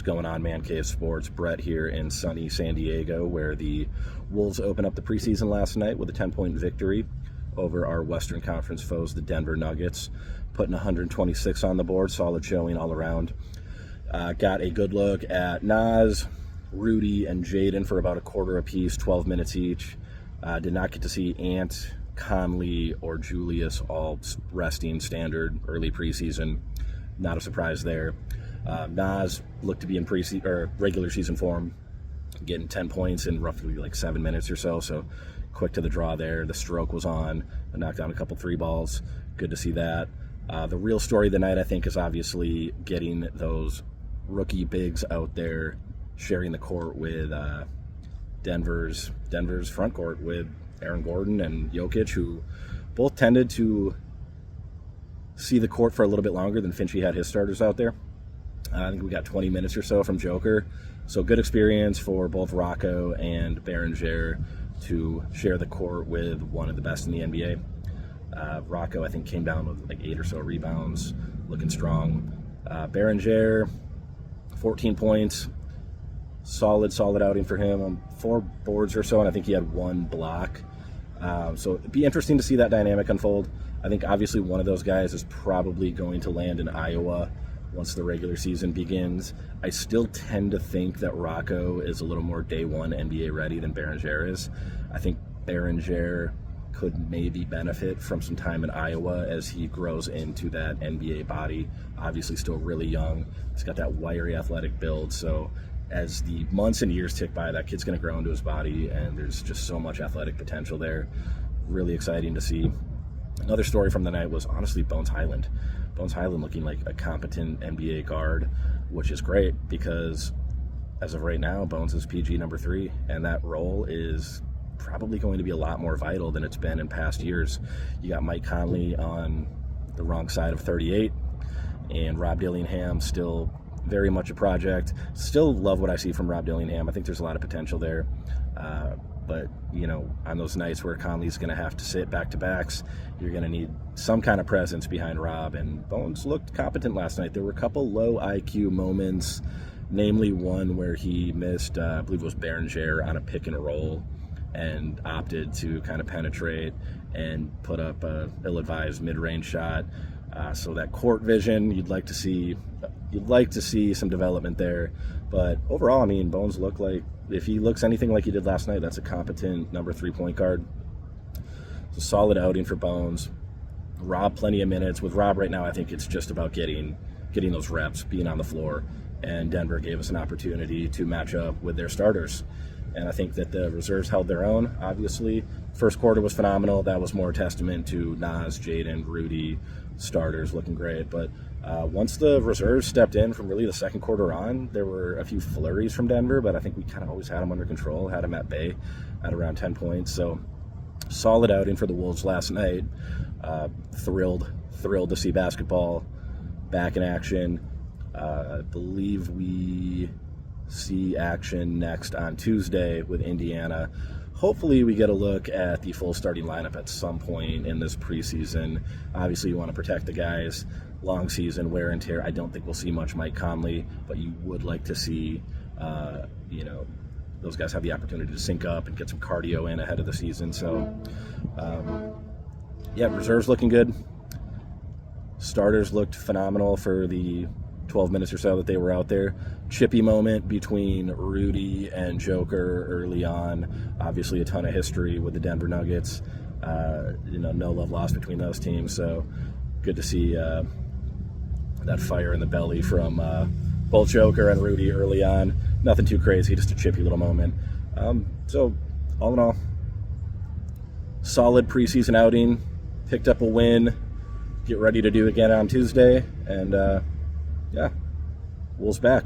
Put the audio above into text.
going on, Man Cave Sports? Brett here in sunny San Diego, where the Wolves opened up the preseason last night with a 10-point victory over our Western Conference foes, the Denver Nuggets, putting 126 on the board. Solid showing all around. Got a good look at Naz, Rudy, and Jaden for about a quarter apiece, 12 minutes each. Did not get to see Ant, Conley, or Julius all resting standard early preseason. Not a surprise there. Naz looked to be in regular season form, getting 10 points in roughly like 7 minutes or so. So quick to the draw there. The stroke was on. I knocked down a couple 3 balls. Good to see that. The real story of the night, I think, is obviously getting those rookie bigs out there sharing the court with Denver's front court with Aaron Gordon and Jokic, who both tended to see the court for a little bit longer than Finchie had his starters out there. I think we got 20 minutes or so from Joker. So good experience for both Rocco and Berenger to share the court with one of the best in the NBA. Rocco, I think, came down with like 8 or so rebounds, looking strong. Berenger, 14 points. Solid outing for him. 4 boards or so, and I think he had 1 block. So it'd be interesting to see that dynamic unfold. I think obviously one of those guys is probably going to land in Iowa once the regular season begins. I still tend to think that Rocco is a little more day one NBA ready than Berenger is. I think Berenger could maybe benefit from some time in Iowa as he grows into that NBA body. Obviously still really young. He's got that wiry athletic build. So as the months and years tick by, that kid's going to grow into his body, and there's just so much athletic potential there. Really exciting to see. Another story from the night was honestly Bones Highland. Bones Highland looking like a competent NBA guard, which is great because as of right now, Bones is PG number 3, and that role is probably going to be a lot more vital than it's been in past years. You got Mike Conley on the wrong side of 38, and Rob Dillingham still very much a project. Still love what I see from Rob Dillingham. I think there's a lot of potential there. But, you know, on those nights where Conley's going to have to sit back-to-backs, you're going to need some kind of presence behind Rob. And Bones looked competent last night. There were a couple low IQ moments, namely one where he missed, I believe it was Berenger, on a pick and roll and opted to kind of penetrate and put up a ill-advised mid-range shot. So that court vision, you'd like to see some development there. But overall, I mean, Bones looked like, if he looks anything like he did last night, that's a competent number 3 point guard. It's a solid outing for Bones. Rob, plenty of minutes. With Rob right now, I think it's just about getting those reps, being on the floor. And Denver gave us an opportunity to match up with their starters. And I think that the reserves held their own, obviously. First quarter was phenomenal. That was more a testament to Naz, Jaden, Rudy, starters looking great. But once the reserves stepped in from really the second quarter on, there were a few flurries from Denver, but I think we kind of always had them under control, had them at bay at around 10 points. So solid outing for the Wolves last night. Thrilled to see basketball back in action. I believe we see action next on Tuesday with Indiana. Hopefully we get a look at the full starting lineup at some point in this preseason. Obviously you want to protect the guys. Long season, wear and tear. I don't think we'll see much Mike Conley, but you would like to see, those guys have the opportunity to sync up and get some cardio in ahead of the season. So, reserves looking good. Starters looked phenomenal for the 12 minutes or so that they were out there. Chippy moment between Rudy and Joker early on. Obviously a ton of history with the Denver Nuggets. No love lost between those teams. So good to see that fire in the belly from both Joker and Rudy early on. Nothing too crazy, just a chippy little moment. So all in all, solid preseason outing. Picked up a win. Get ready to do it again on Tuesday. And Wolves back.